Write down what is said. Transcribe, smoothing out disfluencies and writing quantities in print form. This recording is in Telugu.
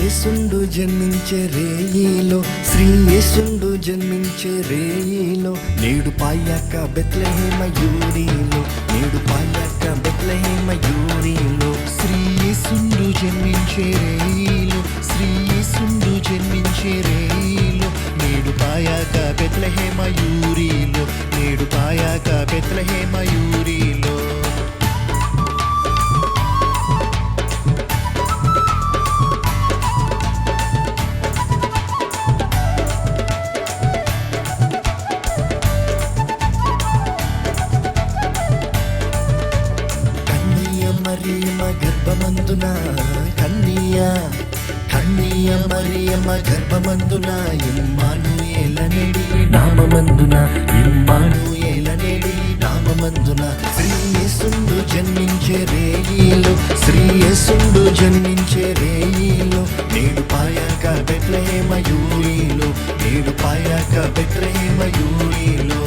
యేసుండు జన్మించే రేయిలో, శ్రీ యేసుండు జన్మించే రేయిలో, నేడు పాయాక బెత్లెహేమ యూరిలో, నేడు పాయాక బెత్లెహేమ యూరిలో. శ్రీ యేసుండు జన్మించే రేయిలో, శ్రీ యేసుండు జన్మించే రేయిలో, నేడు పాయాక బెత్లెహేమ యూరిలో, నేడు పాయాక బెత్లెహేమ యూరిలో. మరియమ్మ గర్భమందున కన్య మరియమ్మ గర్భమందున ఇమ్మానుయేలనేడి నామమందున, ఇమ్మానుయేలనేడి నామమందున, శ్రీ యేసుండు జన్మించే రేయిలో, శ్రీ యేసుండు జన్మించే రేయిలో, నేడు పాయాక బెత్లెహేమ యూరిలో, నేడు పాయాక బెత్లెహేమ యూరిలో.